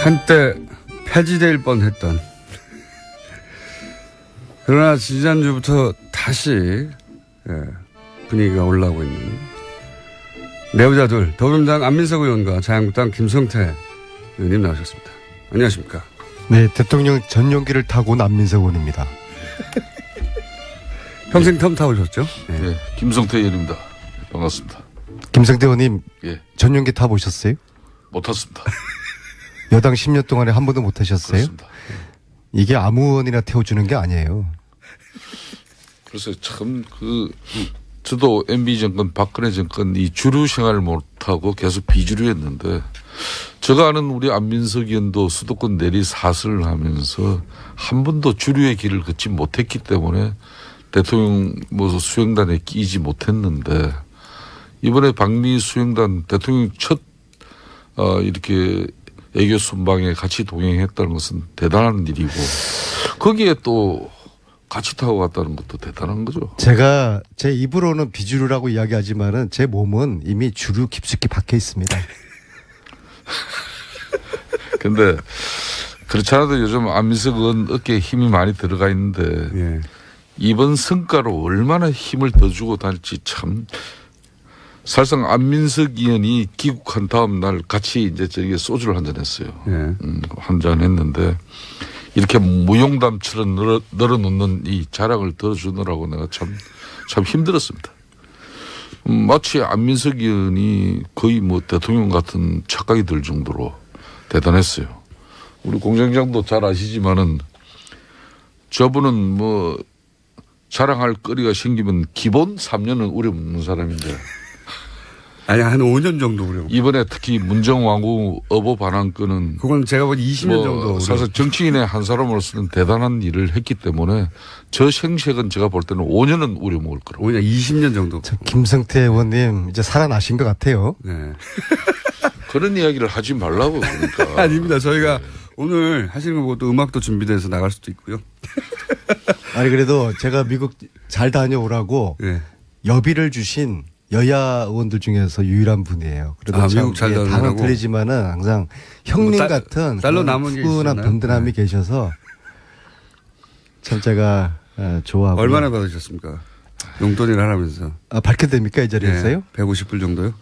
한때 폐지될 뻔했던, 그러나 지난주부터 다시 분위기가 올라오고 있는 내부자들, 더불어민주당 안민석 의원과 자유한국당 김성태 의원님 나오셨습니다. 안녕하십니까? 네, 대통령 전용기를 타고 온 안민석 의원입니다. 평생 텀 타보셨죠? 네. 네, 김성태 의원입니다. 반갑습니다. 김성태 의원님, 예. 전용기 타보셨어요? 못 탔습니다. 여당 10년 동안에 한 번도 못 타셨어요? 그렇습니다. 이게 아무 의원이나 태워주는 게 아니에요. 그래서 참 저도 MB 정권, 박근혜 정권 이 주류 생활을 못하고 계속 비주류였는데, 제가 아는 우리 안민석 의원도 수도권 내리 사슬을 하면서 한 번도 주류의 길을 걷지 못했기 때문에 대통령 수행단에 끼지 못했는데, 이번에 방미 수행단 대통령 첫 이렇게 애교 순방에 같이 동행했다는 것은 대단한 일이고, 거기에 또 같이 타고 갔다는 것도 대단한 거죠. 제가 제 입으로는 비주류라고 이야기하지만은 제 몸은 이미 주류 깊숙이 박혀 있습니다. 근데 그렇지 않아도 요즘 안민석 의원 어깨에 힘이 많이 들어가 있는데, 예. 이번 성과로 얼마나 힘을 더 주고 다닐지 참. 사실상 안민석 의원이 귀국한 다음 날 같이 이제 저기 소주를 한잔 했어요. 예. 한잔 했는데, 이렇게 무용담처럼 늘어놓는 이 자랑을 들어주느라고 내가 참 힘들었습니다. 마치 안민석 의원이 거의 대통령 같은 착각이 들 정도로 대단했어요. 우리 공장장도 잘 아시지만은 저분은 자랑할 거리가 생기면 기본 3년은 우려먹는 사람인데, 아니, 한 5년 정도 우려. 이번에 특히 문정왕후 어보 반환건은 그건 제가 본 20년 정도. 사실 정치인의 한 사람으로서는 대단한 일을 했기 때문에 저 생색은 제가 볼 때는 5년은 우려먹을 거라고. 5년, 20년 정도. 김성태 의원님 이제 살아나신 것 같아요. 네. 그런 이야기를 하지 말라고 그러니까. 아닙니다. 저희가 오늘 하시는 거 보고 또 음악도 준비돼서 나갈 수도 있고요. 아니, 그래도 제가 미국 잘 다녀오라고 네. 여비를 주신 여야 의원들 중에서 유일한 분이에요. 그래도 미국 잘 다녀오라고. 당은 틀리지만은 항상 형님 같은 딸로 남은 게 푸근한 있었나요? 든든함이 계셔서 참 제가 좋아하고. 얼마나 받으셨습니까? 용돈을 하라면서. 밝혀도 됩니까, 이 자리에서요? 150불 정도요?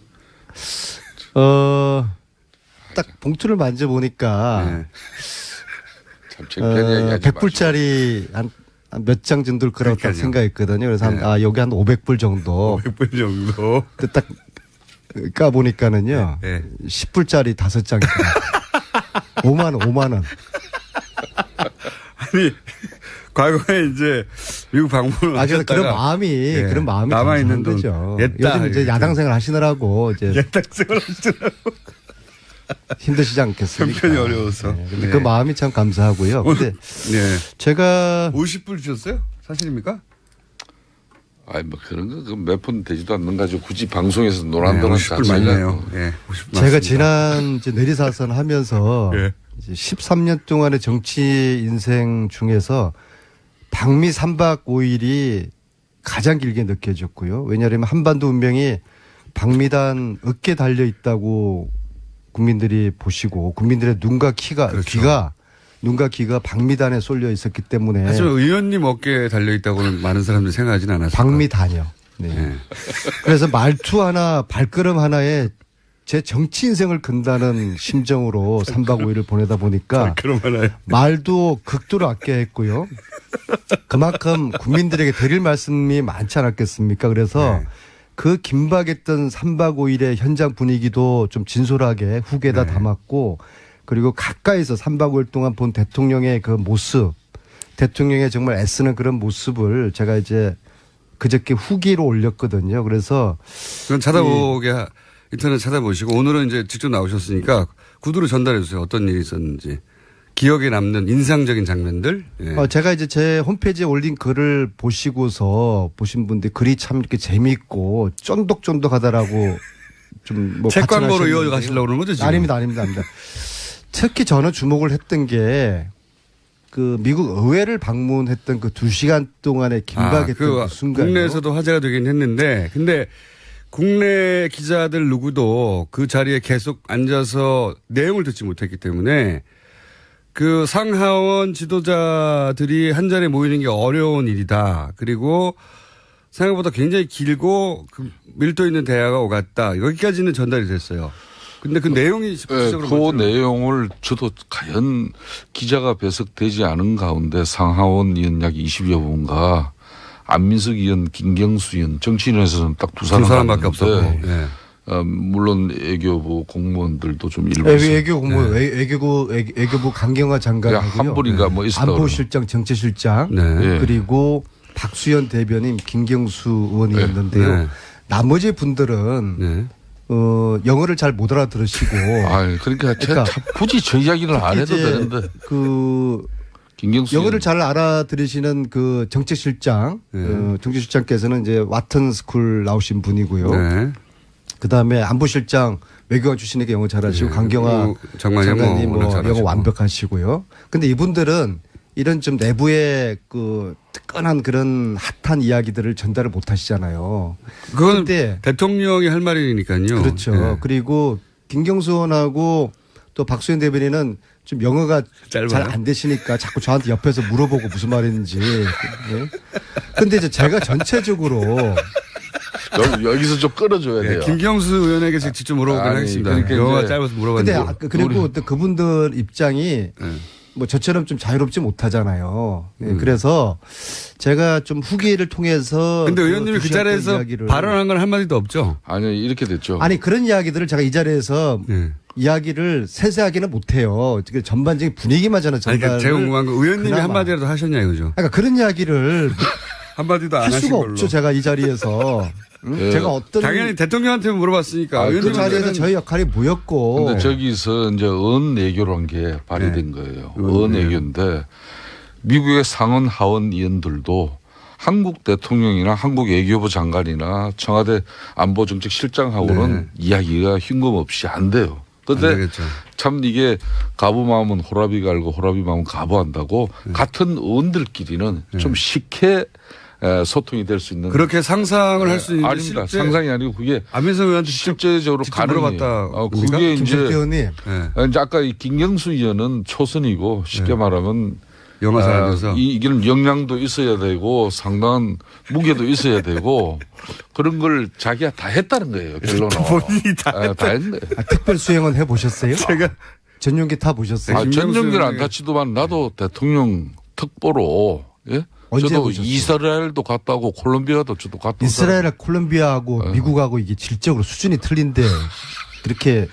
딱 봉투를 만져보니까 네. 참 창피한 이야기 하지 100불짜리 한 몇 장 정도일 거라고 딱 그러니까요. 생각했거든요. 그래서 네. 여기 한 500불 정도. 100불 정도. 딱 까보니까는요. 네. 10불짜리 5장. 5만 원. 아니, 과거에 이제 미국 방문을 그래서 하셨다가 그런 마음이 남아있는 돈 거죠. 냈다. 요즘 이제 야당 생활 하시느라고 이제 예탁생활 하시더라고. 힘드시지 않겠습니까? 형편이 어려워서. 네. 근데 네. 그 마음이 참 감사하고요. 근데 네. 제가 50불 주셨어요? 사실입니까? 아니 그런 거 몇 푼 되지도 않는 가지고 굳이 방송에서 논한다는 50불 맞네요. 네, 50불 제가 맞습니다. 지난 이제 내리사선 하면서 예. 이제 13년 동안의 정치 인생 중에서 방미 3박 5일이 가장 길게 느껴졌고요. 왜냐하면 한반도 운명이 방미단 어깨에 달려 있다고 국민들이 보시고 국민들의 눈과 귀가 방미단에 쏠려 있었기 때문에. 하지만 의원님 어깨에 달려있다고는 많은 사람들이 생각하지는 않았어요. 방미단이요. 네. 네. 그래서 말투 하나 발걸음 하나에 제 정치 인생을 건다는 심정으로 3박 5일을 보내다 보니까 그럼 하나요. 말도 극도로 아껴야 했고요. 그만큼 국민들에게 드릴 말씀이 많지 않았겠습니까? 그래서 네. 그 긴박했던 3박 5일의 현장 분위기도 좀 진솔하게 후계에다 네. 담았고, 그리고 가까이서 3박 5일 동안 본 대통령의 그 모습, 대통령의 정말 애쓰는 그런 모습을 제가 이제 그저께 후기로 올렸거든요. 그래서 그건 인터넷 찾아보시고 오늘은 이제 직접 나오셨으니까 구두로 전달해 주세요. 어떤 일이 있었는지. 기억에 남는 인상적인 장면들. 예. 제가 이제 제 홈페이지에 올린 글을 보시고서 보신 분들이 글이 참 이렇게 재미있고 쫀득쫀득하다라고 좀 뭐 책 광고로 가칭하시는데요. 이어가시려고 그러는 거죠, 지금? 아닙니다. 특히 저는 주목을 했던 게 그 미국 의회를 방문했던 그 2시간 동안의 긴박했던 그 순간. 국내에서도 화제가 되긴 했는데, 근데 국내 기자들 누구도 그 자리에 계속 앉아서 내용을 듣지 못했기 때문에 그 상하원 지도자들이 한 자리에 모이는 게 어려운 일이다. 그리고 생각보다 굉장히 길고 그 밀도 있는 대화가 오갔다. 여기까지는 전달이 됐어요. 근데 그 내용이 그 내용을 저도 과연 기자가 배석되지 않은 가운데 상하원 의원 약 20여 분과 안민석 의원, 김경수 의원, 정치인에서는 딱 두 사람밖에 없었고. 네. 물론 외교부 공무원들도 좀 일부 외교 공무원, 외교부 강경화 장관하고요. 한 분인가 뭐 있었다. 안보실장, 정치실장 네. 그리고 박수현 대변인, 김경수 의원이었는데요. 네. 나머지 분들은 네. 영어를 잘 못 알아들으시고. 그러니까 굳이 저 이야기를 안 해도 되는데. 김경수 영어를 잘 알아들으시는 그 정책실장, 정책실장께서는 이제 와튼 스쿨 나오신 분이고요. 네. 그 다음에 안보실장 외교관 출신에게 영어 잘하시고 강경화 장관님 뭐 영어 완벽하시고요. 근데 이분들은 이런 좀 내부의 그 뜨끈한 그런 핫한 이야기들을 전달을 못 하시잖아요. 그건 대통령이 할 말이니까요. 그렇죠. 네. 그리고 김경수 의원하고 또 박수현 대변인은 좀 영어가 잘 안 되시니까 자꾸 저한테 옆에서 물어보고 무슨 말인지. 그런데 이제 제가 전체적으로 여기서 좀 끌어줘야 돼요. 김경수 의원에게 직접 물어보긴 하겠습니다. 그러니까 영어가 짧아서 물어봤는데. 근데 그리고 또 그분들 입장이 뭐 저처럼 좀 자유롭지 못하잖아요. 그래서 제가 좀 후기를 통해서. 근데 의원님이 그 자리에서 발언한 건 한마디도 없죠? 아니요, 이렇게 됐죠. 아니, 그런 이야기들을 제가 이 자리에서 이야기를 세세하게는 못해요. 전반적인 분위기만 저는 전달. 그러니까 제가 궁금한 거 의원님이 한마디라도 하셨냐 이거죠? 그러니까 그런 이야기를 한마디도 안 할 하신 수가 걸로. 없죠. 제가 이 자리에서. 제가 어떤. 당연히 대통령한테 물어봤으니까. 그 자리에서 저희 역할이 뭐였고. 근데 저기서 이제 언외교란 게 발휘된 거예요. 언외교인데 미국의 상원 하원 의원들도 한국 대통령이나 한국 외교부 장관이나 청와대 안보정책실장하고는 이야기가 흉금없이 안 돼요. 그런데 참 이게 가부 마음은 호라비 갈고 호라비 마음은 가부한다고 같은 의원들끼리는 좀 쉽게 소통이 될 수 있는. 그렇게 상상을 할 수 있는. 아닙니다. 상상이 아니고 그게 안민석 의원한테 실제적으로 물어봤다. 그게 이제 의원님. 아까 이 김경수 의원은 초선이고 쉽게 말하면 영어 잘해서 이기는 역량도 있어야 되고 상당한 무게도 있어야 되고 그런 걸 자기가 다 했다는 거예요. 결론은. 본인이 다 했는 거예요. 특별 수행은 해보셨어요? 제가 전용기 타 보셨어요? 전용기는 안 타치도만 나도 대통령 특보로 저도 해보셨어요? 이스라엘도 갔다 오고 콜롬비아도 저도 갔다 오고. 이스라엘, 콜롬비아하고 미국하고 이게 질적으로 수준이 틀린데 그렇게.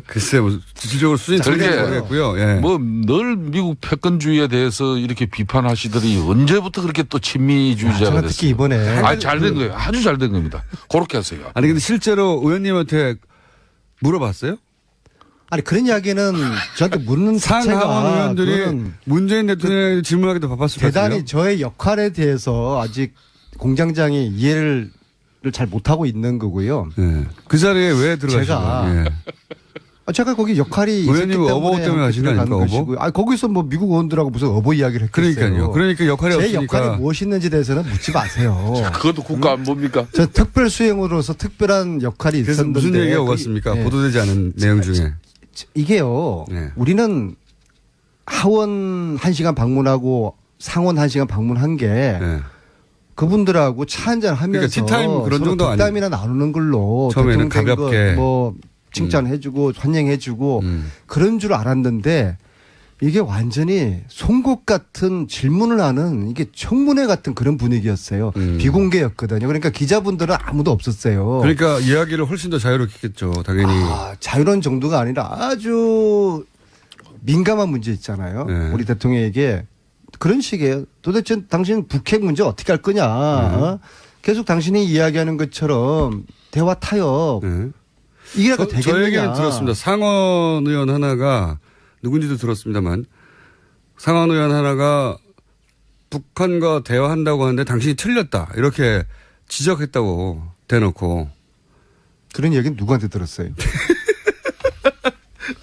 글쎄, 뭐, 질적으로 수준이 틀리는 거겠고요. 뭐, 늘 미국 패권주의에 대해서 이렇게 비판하시더니 언제부터 그렇게 또 친미주의자가 제가 됐어요. 특히 이번에. 잘 된 거예요. 아주 잘 된 겁니다. 그렇게 하세요. 아니, 근데 실제로 의원님한테 물어봤어요? 아니, 그런 이야기는 저한테 묻는 상하원 자체가 의원들이 문재인 대통령에게 질문하기도 바빴을 것 같아요. 대단히 저의 역할에 대해서 아직 공장장이 이해를 잘 못하고 있는 거고요. 그 자리에 왜 들어가시나요? 제가 거기 역할이 있었기 때문에 어버 때문에 하신 거 아닙니까? 어버? 거기서 뭐 미국 의원들하고 무슨 어버 이야기를 했겠어요. 그러니까요. 그러니까 역할이 제 없으니까. 역할이 무엇이었는지 대해서는 묻지 마세요. 그것도 국가 안보입니까? 저 특별 수행으로서 특별한 역할이 그래서 있었는데. 무슨 얘기가 오갔습니까? 보도되지 않은 내용 중에. 이게요. 우리는 하원 1시간 방문하고 상원 1시간 방문한 게 그분들하고 차 한잔 하면서 그러니까 티타임 그런 정도 아니에요. 덕담이나 나누는 걸로 처음에는 가볍게 뭐 칭찬해주고 환영해주고 그런 줄 알았는데 이게 완전히 송곳 같은 질문을 하는 이게 청문회 같은 그런 분위기였어요. 비공개였거든요. 그러니까 기자분들은 아무도 없었어요. 그러니까 이야기를 훨씬 더 자유롭겠죠. 당연히. 자유로운 정도가 아니라 아주 민감한 문제 있잖아요. 우리 대통령에게 그런 식이에요. 도대체 당신 북핵 문제 어떻게 할 거냐. 계속 당신이 이야기하는 것처럼 대화 타협. 이게 되겠느냐. 저에게 들었습니다. 상원 의원 하나가 누군지도 들었습니다만 상원 의원 하나가 북한과 대화한다고 하는데 당신이 틀렸다. 이렇게 지적했다고 대놓고. 그런 얘기는 누구한테 들었어요?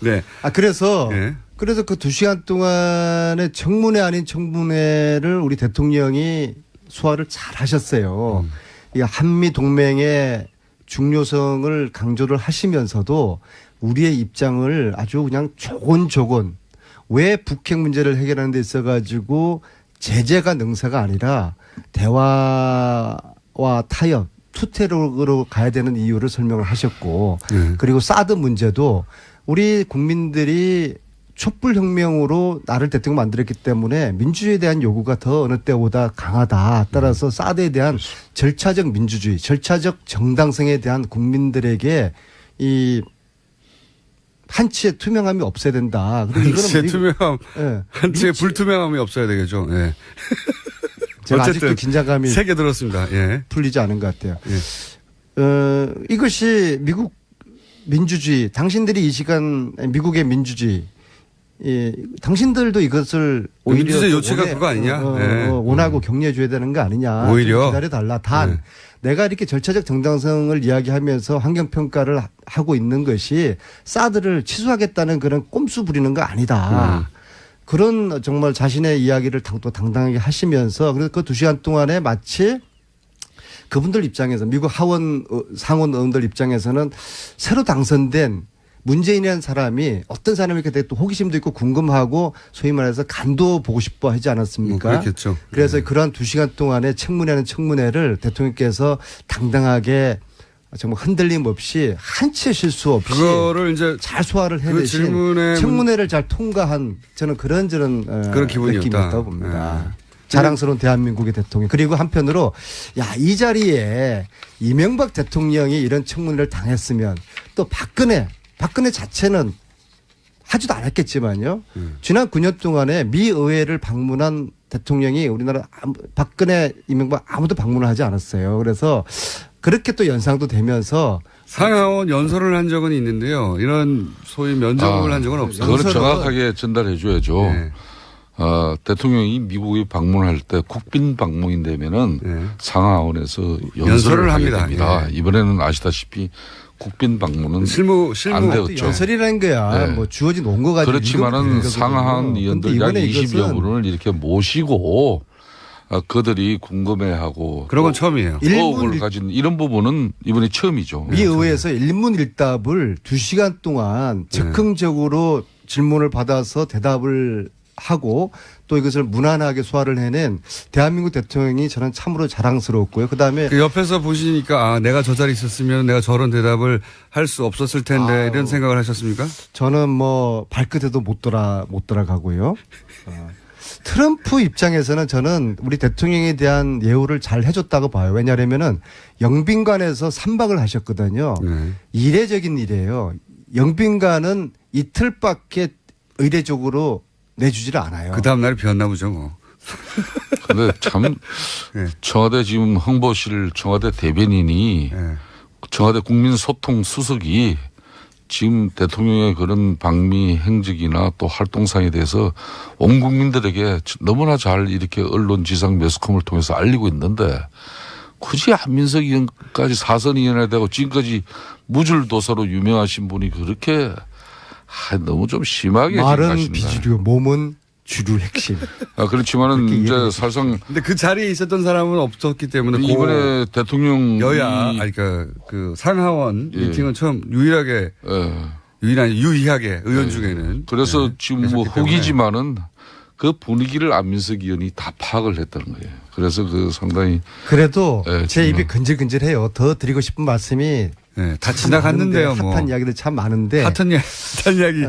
네. 그래서 그 2시간 동안의 청문회 아닌 청문회를 우리 대통령이 소화를 잘 하셨어요. 이 한미 동맹의 중요성을 강조를 하시면서도 우리의 입장을 아주 그냥 조곤조곤 왜 북핵 문제를 해결하는 데 있어가지고 제재가 능사가 아니라 대화와 타협, 투태력으로 가야 되는 이유를 설명을 하셨고 그리고 사드 문제도 우리 국민들이 촛불혁명으로 나를 대통령 만들었기 때문에 민주주의에 대한 요구가 더 어느 때보다 강하다. 따라서 사드에 대한 절차적 민주주의, 절차적 정당성에 대한 국민들에게 이 한치의 투명함이 없어야 된다. 한치의 투명함, 네. 한치의 불투명함이 없어야 되겠죠. 예. 제가 어쨌든 아직도 긴장감이 세게 들었습니다. 예. 풀리지 않은 것 같아요. 예. 이것이 미국 민주주의, 당신들이 이 시간 미국의 민주주의, 당신들도 이것을 오히려 민주주의 요체가 그거 아니냐? 원하고 격려해줘야 되는 거 아니냐? 오히려 기다려달라. 단 내가 이렇게 절차적 정당성을 이야기하면서 환경평가를 하고 있는 것이 사드를 취소하겠다는 그런 꼼수 부리는 거 아니다. 그런 정말 자신의 이야기를 또 당당하게 하시면서 그래서 그 2시간 동안에 마치 그분들 입장에서 미국 상원 의원들 입장에서는 새로 당선된 문재인이라는 사람이 어떤 사람이 이렇게 또 호기심도 있고 궁금하고 소위 말해서 간도 보고 싶어 하지 않았습니까? 그렇겠죠. 그래서 그러한 2시간 동안에 청문회는 청문회를 대통령께서 당당하게 정말 흔들림 없이 한치의 실수 없이 그거를 이제 잘 소화를 해내신 질문에 청문회를 잘 통과한 저는 그런 그런 기분이었다. 느낌이었다고 봅니다. 자랑스러운 대한민국의 대통령. 그리고 한편으로 이 자리에 이명박 대통령이 이런 청문회를 당했으면 또 박근혜 자체는 하지도 않았겠지만요. 지난 9년 동안에 미 의회를 방문한 대통령이 우리나라 박근혜, 이명박 아무도 방문을 하지 않았어요. 그래서 그렇게 또 연상도 되면서 상하원 연설을 한 적은 있는데요. 이런 소위 면접을 한 적은 없어요. 그걸 정확하게 전달해 줘야죠. 네. 대통령이 미국에 방문할 때 국빈 방문이 되면은 네. 상하원에서 연설을 하게 합니다. 됩니다. 예. 이번에는 아시다시피 국빈 방문은 실무 안 되었죠. 연설이라는 거야. 네. 뭐 주어진 온거 가지고 그렇지만은 상하원 의원들 약 20여 분을 이렇게 모시고 그들이 궁금해하고 그런 건 처음이에요. 의혹을 가진 이런 부분은 이번이 처음이죠. 미 의회에서 일문일답을 2시간 동안 즉흥적으로 질문을 받아서 대답을 하고 또 이것을 무난하게 소화를 해낸 대한민국 대통령이 저는 참으로 자랑스러웠고요. 그다음에 그 옆에서 보시니까 내가 저 자리에 있었으면 내가 저런 대답을 할 수 없었을 텐데 이런 생각을 하셨습니까? 저는 뭐 발끝에도 못 돌아가고요. 트럼프 입장에서는 저는 우리 대통령에 대한 예우를 잘 해줬다고 봐요. 왜냐하면은 영빈관에서 3박을 하셨거든요. 네. 이례적인 일이에요. 영빈관은 이틀밖에 의례적으로 내주지를 않아요. 그 다음날에 비었나 보죠 뭐. 근데 참 네. 청와대 지금 홍보실 청와대 대변인이 네. 청와대 국민소통 수석이 지금 대통령의 그런 방미 행적이나 또 활동상에 대해서 온 국민들에게 너무나 잘 이렇게 언론 지상 매스컴을 통해서 알리고 있는데 굳이 안민석 의원까지 사선위원회 되고 지금까지 무줄도사로 유명하신 분이 그렇게 너무 좀 심하게 말은 비주류, 몸은 주류 핵심. 그렇지만은 이제 사실상 근데 그 자리에 있었던 사람은 없었기 때문에 이번에 대통령 여야 그러니까 그 상하원 미팅은 처음 유일하게 유의하게 의원 중에는 그래서 지금 뭐 후기지만은 그 분위기를 안민석 의원이 다 파악을 했다는 거예요. 그래서 그 상당히 그래도 제 입이 근질근질해요. 더 드리고 싶은 말씀이 네, 다 지나갔는데요. 뭐. 핫한 이야기들 참 많은데. 핫한 이야기.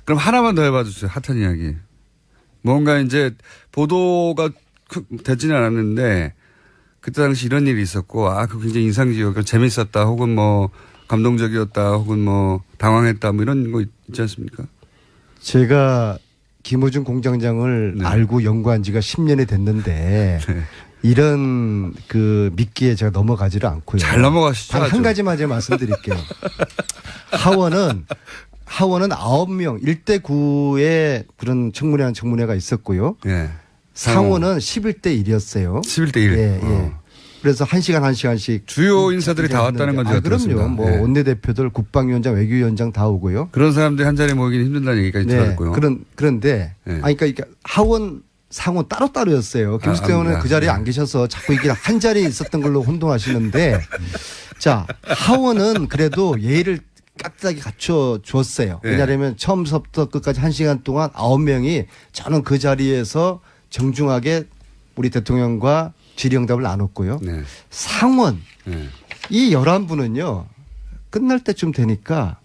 그럼 하나만 더 해봐 주세요. 핫한 이야기. 뭔가 이제 보도가 되지는 않았는데 그때 당시 이런 일이 있었고 그거 굉장히 인상적이었고 재밌었다 혹은 뭐 감동적이었다 혹은 뭐 당황했다 뭐 이런 거 있지 않습니까? 제가 김어준 공장장을 알고 연구한 지가 10년이 됐는데 이런 그 미끼에 제가 넘어가지를 않고요. 잘 넘어가시죠. 단 한 가지만 제가 말씀드릴게요. 하원은 9명 1대 9의 그런 청문회가 있었고요. 네. 상원은 11대 1이었어요. 11대 1. 예. 그래서 1시간씩 주요 인사들이 다 왔다는 건 제가 들었습니다. 그럼요. 뭐 원내대표들, 국방위원장, 외교위원장 다 오고요. 그런 사람들이 한 자리에 모이기는 힘들다는 얘기까지 들었고요. 그런데 그러니까 하원 상원 따로따로였어요. 김숙태 의원은 그 자리에 안 계셔서 자꾸 이게 한 자리에 있었던 걸로 혼동하시는데 자, 하원은 그래도 예의를 깍듯하게 갖춰 줬어요. 왜냐하면 처음부터 끝까지 1시간 동안 9명이 저는 그 자리에서 정중하게 우리 대통령과 질의응답을 나눴고요. 네. 상원 이 11분은요. 끝날 때쯤 되니까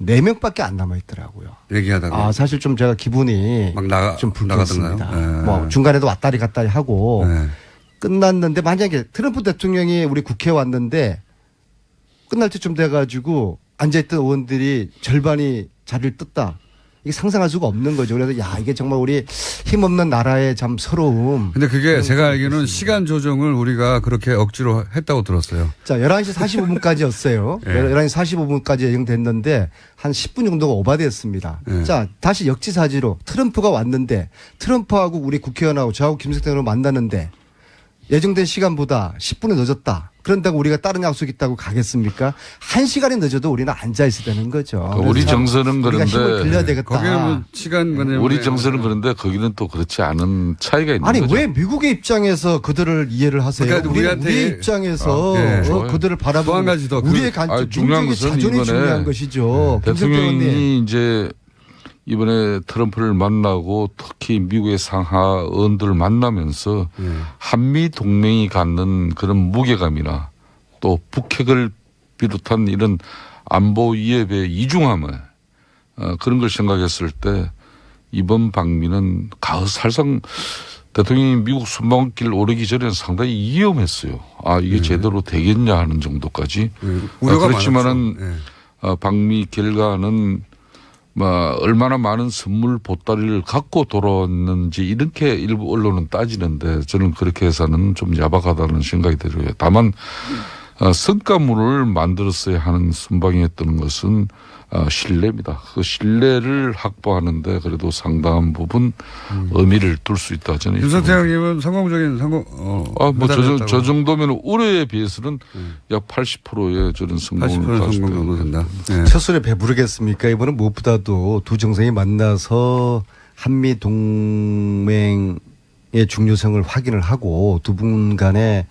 4명밖에 안 남아 있더라고요. 얘기하다가 사실 좀 제가 기분이 막 좀 불쾌했습니다. 네. 뭐 중간에도 왔다리 갔다리 하고 끝났는데 만약에 트럼프 대통령이 우리 국회에 왔는데 끝날 때쯤 돼가지고 앉아있던 의원들이 절반이 자리를 떴다. 이게 상상할 수가 없는 거죠. 그래서 야 이게 정말 우리 힘없는 나라의 참 서러움. 근데 그게 제가 알기로는 시간 조정을 우리가 그렇게 억지로 했다고 들었어요. 자 11시 45분까지였어요. 11시 45분까지 예정됐는데 한 10분 정도가 오바됐습니다. 자 다시 역지사지로 트럼프가 왔는데 트럼프하고 우리 국회의원하고 저하고 김숙태 의원을 만나는데 예정된 시간보다 10분이 늦었다. 그런다고 우리가 다른 약속이 있다고 가겠습니까? 1시간이 늦어도 우리는 앉아있어야 되는 거죠. 우리 정서는 우리가 그런데 힘을 빌려야 되겠다. 거기는 뭐 시간 관념 우리 정서는 그런데 거기는 또 그렇지 않은 차이가 있는 아니 거죠. 왜 미국의 입장에서 그들을 이해를 하세요? 그러니까 우리한테 우리의 입장에서 좋아요. 그들을 바라보고 또 한 가지 더 우리의 관점, 중요한 민족의 것은 자존이 이번에 중요한 것이죠. 김성태 의원님. 대통령이 이제 이번에 트럼프를 만나고 특히 미국의 상하 의원들을 만나면서 한미 동맹이 갖는 그런 무게감이나 또 북핵을 비롯한 이런 안보 위협의 이중함을 그런 걸 생각했을 때 이번 방미는 사실상 대통령이 미국 순방길 오르기 전에는 상당히 위험했어요. 이게 제대로 되겠냐 하는 정도까지. 그렇지만은 방미 결과는 얼마나 많은 선물 보따리를 갖고 돌아왔는지 이렇게 일부 언론은 따지는데 저는 그렇게 해서는 좀 야박하다는 생각이 들어요. 다만 성과물을 만들었어야 하는 순방이었던 것은 신뢰입니다. 그 신뢰를 확보하는데 그래도 상당한 부분 의미를 둘 수 있다. 저는 김성태 형님은 성공적인 저 정도면 올해에 비해서는 약 80%의 저는 성공을 80% 성공 정도 된다. 네. 첫 술에 배부르겠습니까? 이번은 무엇보다도 두 정상이 만나서 한미 동맹의 중요성을 확인을 하고 두 분 간의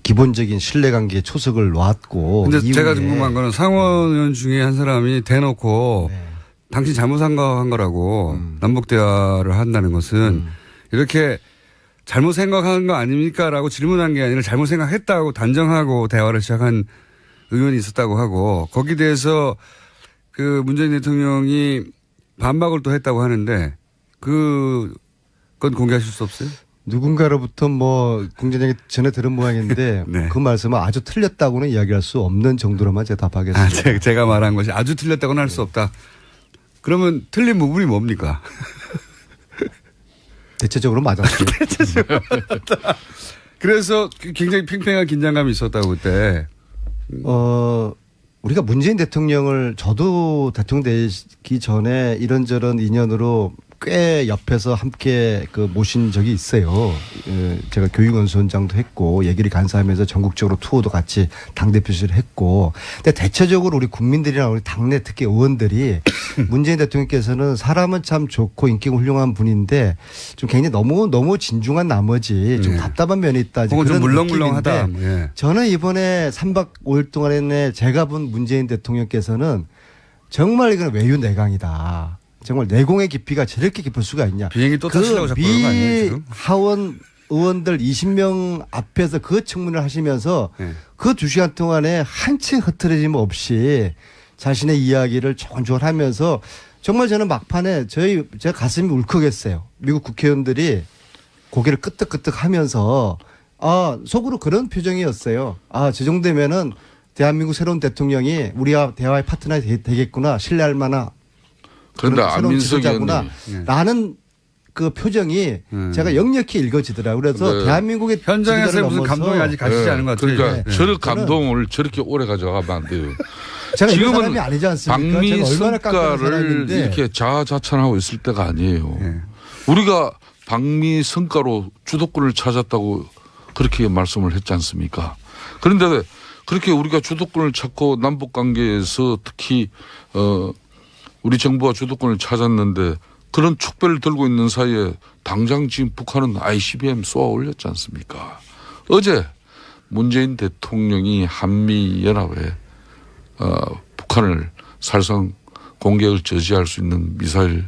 기본적인 신뢰관계에 초석을 놨고. 근데 제가 궁금한 거는 상원 의원 중에 한 사람이 대놓고 당신 잘못 생각한 거라고 남북 대화를 한다는 것은 이렇게 잘못 생각한 거 아닙니까? 라고 질문한 게 아니라 잘못 생각했다고 단정하고 대화를 시작한 의원이 있었다고 하고 거기에 대해서 그 문재인 대통령이 반박을 또 했다고 하는데 그건 공개하실 수 없어요? 누군가로부터 공전에게 전에 들은 모양인데 네. 그 말씀은 아주 틀렸다고는 이야기할 수 없는 정도로만 제가 답하겠습니다. 제가 말한 것이 아주 틀렸다고는 할 수 없다. 그러면 틀린 부분이 뭡니까? 대체적으로 맞았어요. 그래서 굉장히 팽팽한 긴장감이 있었다고 그때. 우리가 문재인 대통령을 저도 대통령 되기 전에 이런저런 인연으로 꽤 옆에서 함께 모신 적이 있어요. 제가 교육원수원장도 했고 얘기를 간사하면서 전국적으로 투어도 같이 당대표실을 했고. 근데 대체적으로 우리 국민들이나 우리 당내 특히 의원들이 문재인 대통령께서는 사람은 참 좋고 인기가 훌륭한 분인데 좀 굉장히 너무 진중한 나머지 좀 답답한 면이 있다. 혹은 좀 물렁물렁하다. 예. 저는 이번에 3박 5일 동안에 제가 본 문재인 대통령께서는 정말 이건 외유내강이다. 정말 내공의 깊이가 저렇게 깊을 수가 있냐. 비행기 또 타시려고 자꾸 그런 거 아니에요 지금? 하원 의원들 20명 앞에서 그 청문을 하시면서 그 2시간 동안에 한 채 흐트러짐 없이 자신의 이야기를 조곤조곤 하면서 정말 저는 막판에 제가 가슴이 울컥했어요. 미국 국회의원들이 고개를 끄덕끄덕 하면서 속으로 그런 표정이었어요. 저 정도면은 대한민국 새로운 대통령이 우리와 대화의 파트너가 되겠구나. 신뢰할 만한 그런데 안민석 의원님 라는 그 표정이 제가 역력히 읽어지더라고요. 그래서 대한민국의 현장에서 무슨 감동이 아직 가시지 않은 것 같아요. 그러니까 저런 감동을 저렇게 오래 가져가면 안 돼요. 제가 이런 지금은 사람이 아니지 않습니까? 방미 제가 얼마나 깎아낸 성과를 사람인데. 이렇게 자아자찬하고 있을 때가 아니에요. 우리가 방미 성과로 주도권을 찾았다고 그렇게 말씀을 했지 않습니까? 그런데 그렇게 우리가 주도권을 찾고 남북관계에서 특히 우리 정부가 주도권을 찾았는데 그런 축배를 들고 있는 사이에 당장 지금 북한은 ICBM 쏘아 올렸지 않습니까? 어제 문재인 대통령이 한미연합에 북한을 살상 공격을 저지할 수 있는 미사일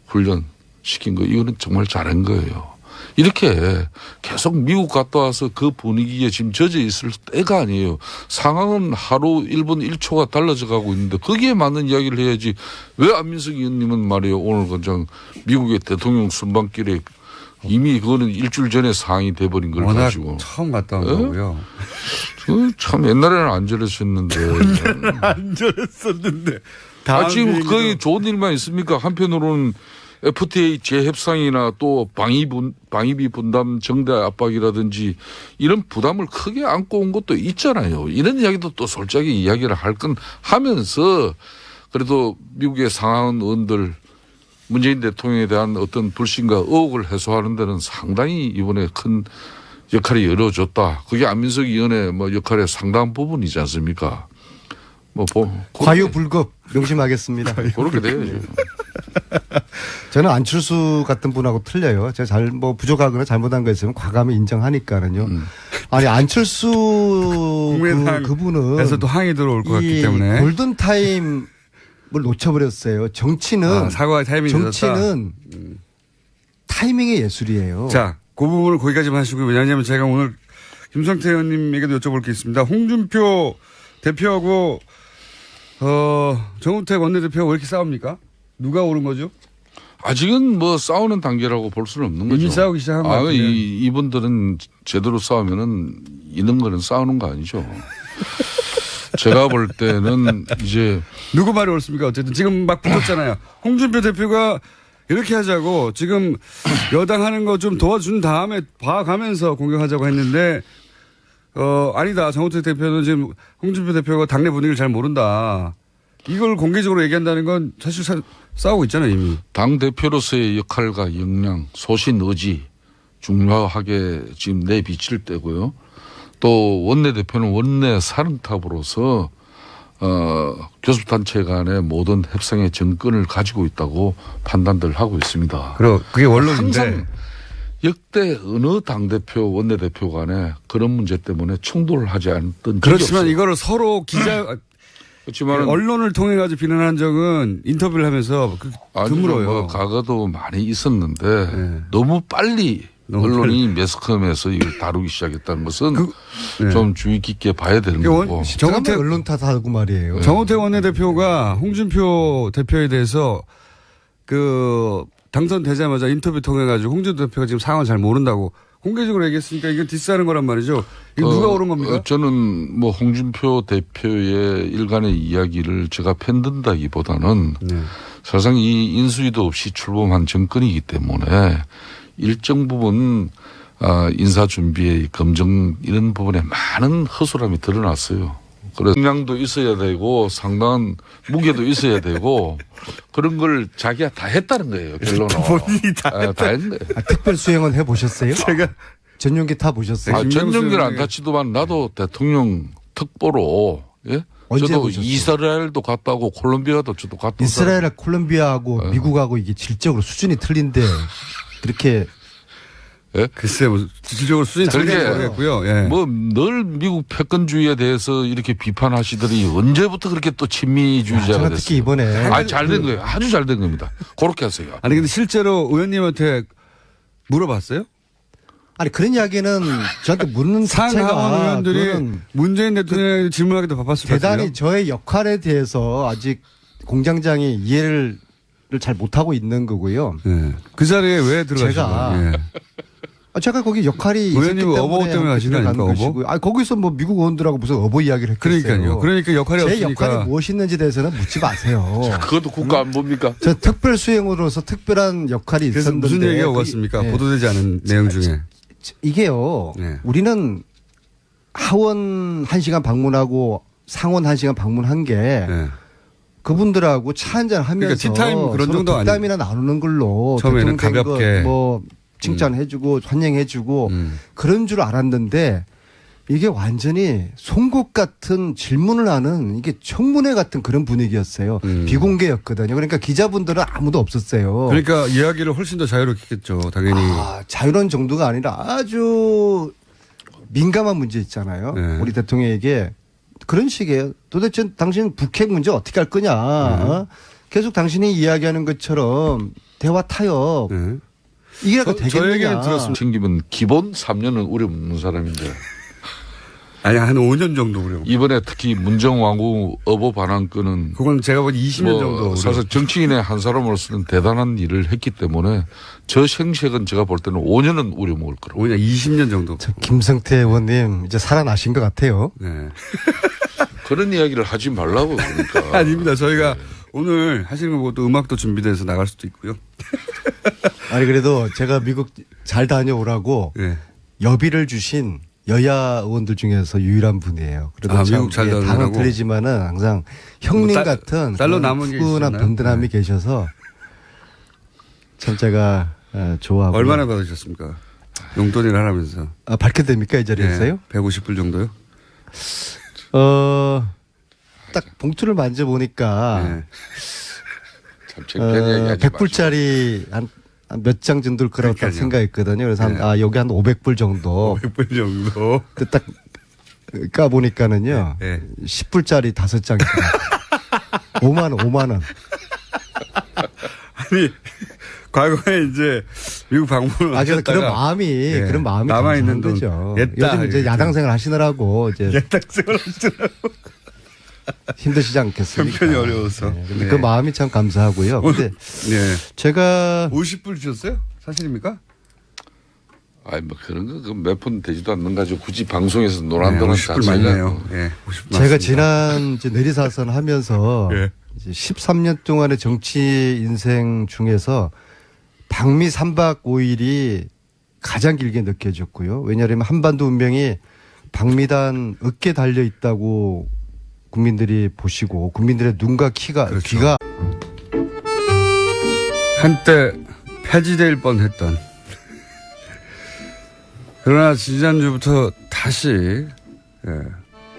훈련 시킨 거 이거는 정말 잘한 거예요. 이렇게 계속 미국 갔다 와서 그 분위기에 지금 젖어 있을 때가 아니에요. 상황은 하루 1분 1초가 달라져 가고 있는데 거기에 맞는 이야기를 해야지. 왜 안민석 의원님은 말이에요. 오늘 그냥 미국의 대통령 순방길에 이미 그거는 일주일 전에 상황이 돼버린 걸 워낙 가지고. 처음 갔다 온 거고요. 참 옛날에는 안 저랬었는데. 안 저랬었는데. 지금 거의 좋은 일만 있습니까? 한편으로는 FTA 재협상이나 또 방위비 분담 정대 압박이라든지 이런 부담을 크게 안고 온 것도 있잖아요. 이런 이야기도 또 솔직하게 이야기를 할 건 하면서 그래도 미국의 상하원 의원들 문재인 대통령에 대한 어떤 불신과 의혹을 해소하는 데는 상당히 이번에 큰 역할이 이루어졌다. 그게 안민석 의원의 뭐 역할의 상당한 부분이지 않습니까? 과유불급 명심하겠습니다. 그렇게 돼야죠. 저는 안철수 같은 분하고 틀려요. 제가 부족하거나 잘못한 거 있으면 과감히 인정하니까는요. 아니 안철수 그분은 항의 들어올 것 같기 때문에 골든 타임을 놓쳐버렸어요. 정치는 사과의 타이밍이 정치는 타이밍의 예술이에요. 자, 그 부분을 거기까지만 하시고요. 왜냐하면 제가 오늘 김성태 의원님에게도 여쭤볼 게 있습니다. 홍준표 대표하고 정우택 원내대표가 왜 이렇게 싸웁니까? 누가 오른 거죠? 아직은 뭐 싸우는 단계라고 볼 수는 없는 거죠. 이미 싸우기 시작한 거 같아요. 이분들은 제대로 싸우면은 이런 거는 싸우는 거 아니죠. 제가 볼 때는 이제 누구 말이 옳습니까? 어쨌든 지금 막 붙었잖아요. 홍준표 대표가 이렇게 하자고 지금 여당 하는 거 좀 도와준 다음에 봐가면서 공격하자고 했는데 아니다. 정우택 대표는 지금 홍준표 대표가 당내 분위기를 잘 모른다. 이걸 공개적으로 얘기한다는 건 사실 싸우고 있잖아요, 이미. 당 대표로서의 역할과 역량, 소신, 의지 중요하게 지금 내비칠 때고요. 또 원내대표는 원내 사령탑으로서 교섭단체 간의 모든 협상의 정권을 가지고 있다고 판단들 하고 있습니다. 그게 원론인데. 항상 역대 어느 당대표, 원내대표 간에 그런 문제 때문에 충돌을 하지 않던 적이 그렇지만 없어요. 이거를 서로 그렇지만 언론을 통해 가지고 비난한 적은 인터뷰를 하면서 드물어요. 뭐 과거도 많이 있었는데 너무 빨리 언론이 매스컴에서 이걸 다루기 시작했다는 것은 좀 주의 깊게 봐야 되는 거고. 정우택 언론 탓하고 말이에요. 정우택 원내대표가 홍준표 대표에 대해서 당선되자마자 인터뷰 통해 가지고 홍준표 대표가 지금 상황을 잘 모른다고 공개적으로 얘기했으니까 이건 디스하는 거란 말이죠. 이거 누가 옳은 겁니까? 저는 뭐 홍준표 대표의 일간의 이야기를 제가 편든다기보다는 사실상 이 인수위도 없이 출범한 정권이기 때문에 일정 부분 인사 준비에 검증 이런 부분에 많은 허술함이 드러났어요. 그래서 역량도 있어야 되고 상당한 무게도 있어야 되고 그런 걸 자기가 다 했다는 거예요. 결론은. 본인이 다 했는 거예요. 특별 수행은 해보셨어요? 제가 전용기 타보셨어요? 전용기는 안 타치도만 나도 대통령 특보로 언제 저도 보셨어요? 이스라엘도 갔다 오고 콜롬비아도 저도 갔다 오고. 이스라엘, 콜롬비아하고 미국하고 이게 질적으로 수준이 틀린데 그렇게 글쎄 뭐 질적으로 수준이 틀린지 모르겠고요. 예. 뭐 늘 미국 패권주의에 대해서 이렇게 비판하시더니 언제부터 그렇게 또 친미주의자가 제가 됐어요. 특히 이번에 잘 된 거예요. 아주 잘 된 겁니다. 그렇게 하세요. 아니 근데 실제로 의원님한테 물어봤어요? 아니 그런 이야기는 저한테 묻는 상하원 자체가 의원들이 문재인 대통령에게 질문하기도 바빴을 것 같아요. 대단히 저의 역할에 대해서 아직 공장장이 이해를 잘 못하고 있는 거고요. 네. 그 자리에 왜 들어가신 거예요? 제가 거기 역할이 있었기 의원님은 어버 때문에 가신 거 아닙니까? 어버? 거기서 뭐 미국 의원들하고 무슨 어버 이야기를 했겠어요. 그러니까요. 그러니까 역할이 제 없으니까. 역할이 무엇이 있는지 대해서는 묻지 마세요. 그것도 국가 안보입니까? 저 특별 수행으로서 특별한 역할이 그래서 있었는데. 무슨 얘기가 오갔습니까? 보도되지 않은 내용 중에. 이게요. 네. 우리는 하원 1시간 방문하고 상원 1시간 방문한 게 그분들하고 차 한잔 하면서 그러니까 티타임 그런 정도 아니에요. 덕담이나 나누는 걸로 처음에는 가볍게 뭐 칭찬해주고 환영해주고 그런 줄 알았는데 이게 완전히 송곳 같은 질문을 하는 이게 청문회 같은 그런 분위기였어요. 비공개였거든요. 그러니까 기자분들은 아무도 없었어요. 그러니까 이야기를 훨씬 더 자유롭겠죠. 당연히. 자유로운 정도가 아니라 아주 민감한 문제 있잖아요. 네. 우리 대통령에게 그런 식이에요. 도대체 당신 북핵 문제 어떻게 할 거냐. 어? 계속 당신이 이야기하는 것처럼 대화 타협. 네. 이게라도 저 얘기는 되겠느냐. 들었습니다. 챙기면 기본 3년은 우려먹는 사람인데 아니 한 5년 정도 우려. 이번에 특히 문정왕후 어보 반환건은 그건 제가 보기 20년 정도. 사실 정치인의 한 사람으로서는 대단한 일을 했기 때문에 저 생색은 제가 볼 때는 5년은 우려먹을 거라고. 5년 20년 정도. 김성태 의원님 이제 살아나신 것 같아요. 네. 그런 이야기를 하지 말라고 그러니까. 아닙니다. 저희가 오늘 하시는 거 보고 또 음악도 준비돼서 나갈 수도 있고요. 아니 그래도 제가 미국 잘 다녀오라고 네. 여비를 주신 여야 의원들 중에서 유일한 분이에요. 그래도 아, 참 미국 잘 당은 다녀오라고? 틀리지만은 항상 형님 뭐 같은 딸로 남은 게 푸근한 있으나? 든든함이 계셔서 참 제가 좋아하고. 얼마나 받으셨습니까? 용돈을 하라면서. 밝혀도 됩니까 이 자리에서요? 150불 정도요? 딱 봉투를 만져보니까 네. 참 창피한 이야기 하지 100불짜리 한 몇 장 정도일 거라고 딱 그러니까요. 생각했거든요. 그래서 네. 여기 한 500불 정도. 100불 정도. 딱 까보니까는요. 네. 10불짜리 5장이 5만 원. 아니, 과거에 이제 미국 방문을 그래서 그런 하셨다가 마음이 예. 그런 마음이 남아있는 감사한 돈. 거죠. 옛다. 요즘 이제 야당 생활 하시느라고 이제 예탁생활 하시더라고. 힘드시지 않겠습니까? 형편이 어려워서. 네. 근데 네. 그 마음이 참 감사하고요. 근데 네. 제가 50불 주셨어요? 사실입니까? 아니 뭐 그런 거 몇 푼 되지도 않는 가지고 굳이 방송에서 노란다는 50불 맞네요. 예. 50불 제가 맞습니다. 지난 이제 내리사선 하면서 예. 이제 13년 동안의 정치 인생 중에서 방미 3박 5일이 가장 길게 느껴졌고요. 왜냐하면 한반도 운명이 방미단 어깨에 달려 있다고 국민들이 보시고 국민들의 눈과 귀가 한때 폐지될 뻔했던 그러나 지난주부터 다시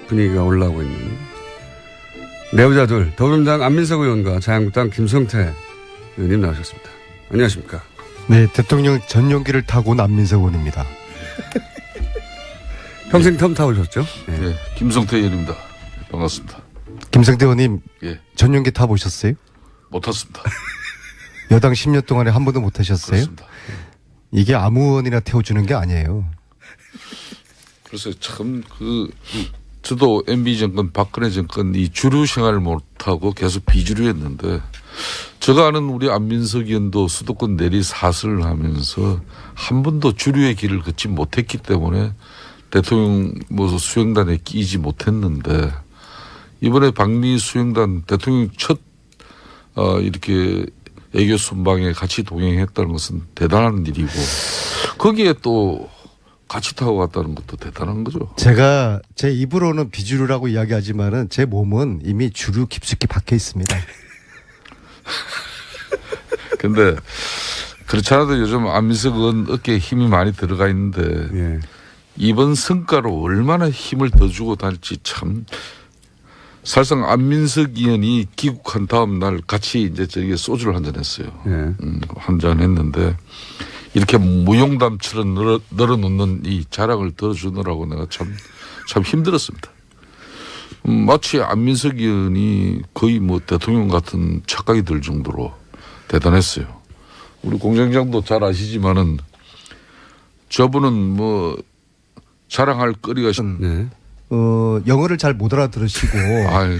분위기가 올라오고 있는 내부자들 더불어민주당 안민석 의원과 자유한국당 김성태 의원님 나오셨습니다. 안녕하십니까? 네, 대통령 전용기를 타고 온 안민석 의원입니다. 평생 텀 타보셨죠? 네. 예, 김성태 의원입니다. 반갑습니다. 김성태 의원님 예, 전용기 타보셨어요? 못 탔습니다. 여당 10년 동안에 한 번도 못 타셨어요? 그렇습니다. 이게 아무 의원이나 태워주는 게 아니에요. 그래서 참 저도 MB 정권, 박근혜 정권 이 주류 생활을 못하고 계속 비주류였는데 제가 아는 우리 안민석 의원도 수도권 내리 사슬을 하면서 한 번도 주류의 길을 걷지 못했기 때문에 대통령 수행단에 끼지 못했는데 이번에 방미 수행단 대통령 첫 이렇게 애교 순방에 같이 동행했다는 것은 대단한 일이고 거기에 또 같이 타고 갔다는 것도 대단한 거죠. 제가 제 입으로는 비주류라고 이야기하지만은 제 몸은 이미 주류 깊숙이 박혀 있습니다. 근데 그렇지 않아도 요즘 안민석 의원 어깨에 힘이 많이 들어가 있는데 예. 이번 성과로 얼마나 힘을 더 주고 다닐지 참 사실상 안민석 의원이 귀국한 다음 날 같이 이제 저기 소주를 한잔 했어요. 예. 한잔 했는데 이렇게 무용담처럼 늘어놓는 이 자랑을 들어주느라고 내가 참 힘들었습니다. 마치 안민석 의원이 거의 뭐 대통령 같은 착각이 들 정도로 대단했어요. 우리 공장장도 잘 아시지만은 저분은 뭐 자랑할 거리가 네. 영어를 잘 못 알아들으시고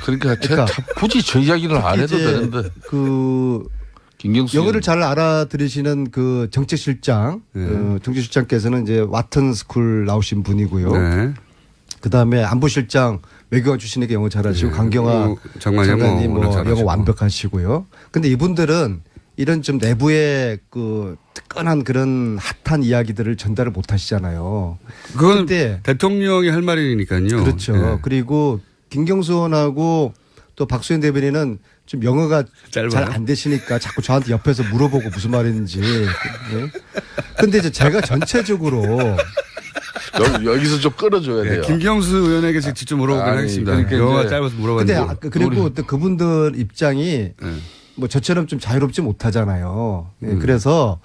그러니까 참 굳이 저 이야기를 안 해도 이제 되는데 김경수 영어를 잘 알아들으시는 그 정책실장 정책실장께서는 이제 와튼 스쿨 나오신 분이고요. 네. 그다음에 안보실장 외교관 출신에게 영어 잘하시고 네. 강경화 장관님 영어 완벽하시고요. 근데 이분들은 이런 좀 내부의 그 뜨끈한 그런 핫한 이야기들을 전달을 못 하시잖아요. 그건 그때 대통령이 할 말이니까요. 그렇죠. 네. 그리고 김경수 의원하고 또 박수현 대변인은 좀 영어가 짧아요? 잘 안 되시니까 자꾸 저한테 옆에서 물어보고 무슨 말인지. 네. 근데 이제 제가 전체적으로 여기서 좀 끌어줘야 돼요. 김경수 의원에게 직접 물어보긴 아니, 하겠습니다. 그러니까 영화가 이제 짧아서 근데 물어봤는데. 그리고 또 그분들 입장이 뭐 저처럼 좀 자유롭지 못하잖아요. 네, 그래서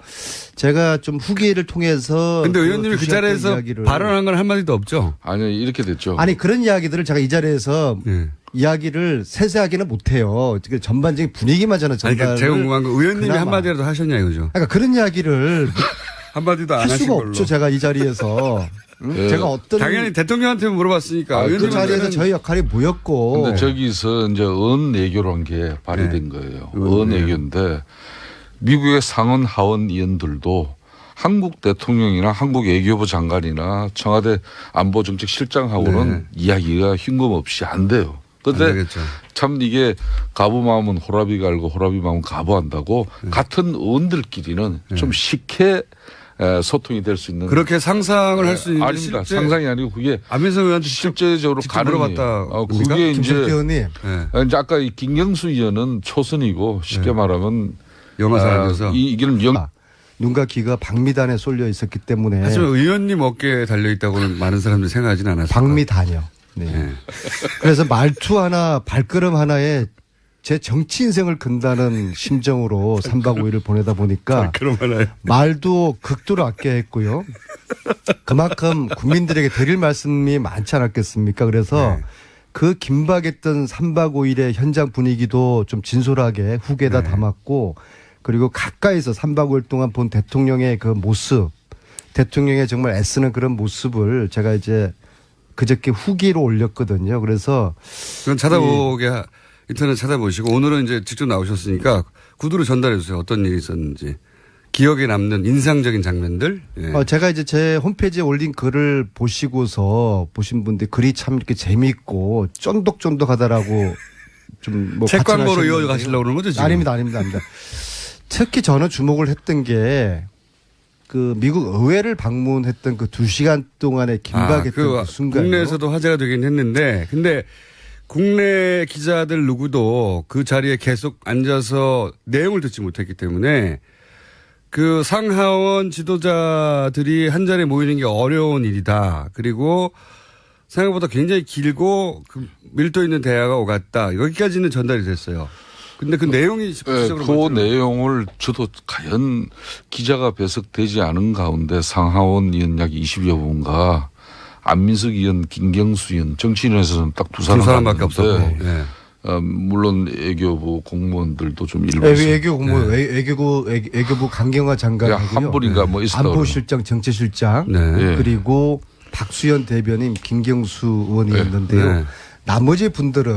제가 좀 후기를 통해서. 근데 의원님이 그 자리에서 발언한 건 한마디도 없죠? 아니, 이렇게 됐죠. 아니, 그런 이야기들을 제가 이 자리에서 이야기를 세세하게는 못해요. 전반적인 분위기만 저는 아니, 전달을. 그러니까 제가 궁금한 건 의원님이 그나마. 한마디라도 하셨냐 이거죠? 그러니까 그런 이야기를 한마디도 안 할 하신 수가 걸로. 없죠. 제가 이 자리에서. 네. 제가 어떤. 당연히 대통령한테 물어봤으니까. 그 자리에서 저희 역할이 뭐였고. 근데 저기서 이제 언내교란 게 발휘된 거예요. 언내교인데 미국의 상원 하원 의원들도 한국 대통령이나 한국 외교부 장관이나 청와대 안보정책실장하고는 이야기가 흉금없이 안 돼요. 그런데 참 이게 가부 마음은 호라비가 알고 호라비 마음은 가부한다고 같은 의원들끼리는 좀 쉽게 소통이 될 수 있는. 그렇게 상상을 할 수 있는. 아닙니다. 상상이 아니고 그게 안민석 의원한테 실제적으로 물어봤다. 그게 이제 의원님. 이제 아까 이 김경수 의원은 초선이고 쉽게 말하면 영어 사람이어서 이기는 눈과 귀가 박미단에 쏠려 있었기 때문에. 하지만 의원님 어깨에 달려 있다고는 많은 사람들이 생각하지는 않았어요. 박미단이요. 네. 그래서 말투 하나, 발걸음 하나에 제 정치 인생을 건다는 심정으로 3박 5일을 보내다 보니까 말도 극도로 아껴야 했고요. 그만큼 국민들에게 드릴 말씀이 많지 않았겠습니까? 그래서 그 긴박했던 3박 5일의 현장 분위기도 좀 진솔하게 후기에다 담았고, 그리고 가까이서 3박 5일 동안 본 대통령의 그 모습, 대통령의 정말 애쓰는 그런 모습을 제가 이제 그저께 후기로 올렸거든요. 그래서 그건 찾아보게 인터넷 찾아보시고 오늘은 이제 직접 나오셨으니까 구두로 전달해 주세요. 어떤 일이 있었는지. 기억에 남는 인상적인 장면들. 제가 이제 제 홈페이지에 올린 글을 보시고서 보신 분들 글이 참 이렇게 재미있고 쫀득쫀득하다라고 좀 뭐 책 광고로 이어가시려고 그러는 거죠 지금? 아닙니다. 특히 저는 주목을 했던 게 그 미국 의회를 방문했던 그 2시간 동안의 긴박했던 그 순간. 국내에서도 화제가 되긴 했는데 근데 국내 기자들 누구도 그 자리에 계속 앉아서 내용을 듣지 못했기 때문에 그 상하원 지도자들이 한 자리에 모이는 게 어려운 일이다. 그리고 생각보다 굉장히 길고 밀도 있는 대화가 오갔다. 여기까지는 전달이 됐어요. 근데 그 내용이 그 내용을 저도 과연 기자가 배석되지 않은 가운데 상하원 의원 약 20여 분과 안민석 의원, 김경수 의원, 정치인에서는 딱 두 사람밖에 없었고. 물론 외교부 공무원들도 좀 일부 있어요. 외교부 강경화 장관이고요. 한 분인가 뭐 있었다. 안보실장, 정치실장 그리고 박수현 대변인, 김경수 의원이었는데요. 나머지 분들은